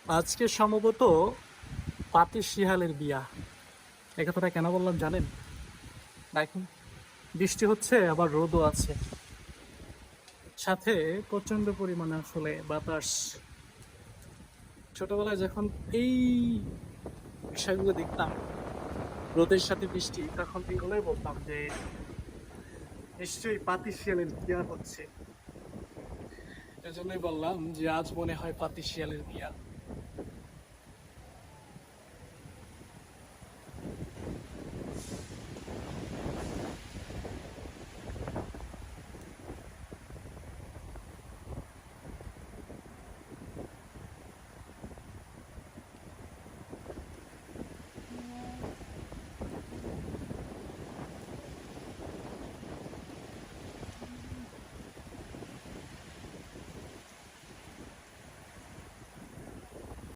আজকে সম্ভবত পাতি শিয়ালের বিয়া। এ কথাটা কেন বললাম জানেন? দেখুন, বৃষ্টি হচ্ছে আবার রোদও আছে, সাথে প্রচন্ড পরিমাণে আসলে বাতাস। ছোটবেলায় যখন এই বিষয়গুলো দেখতাম, রোদের সাথে বৃষ্টি, তখন এগুলোই বলতাম যে নিশ্চয়ই পাতি শিয়ালের বিয়া হচ্ছে। এজন্যই বললাম যে আজ মনে হয় পাতি শিয়ালের বিয়া।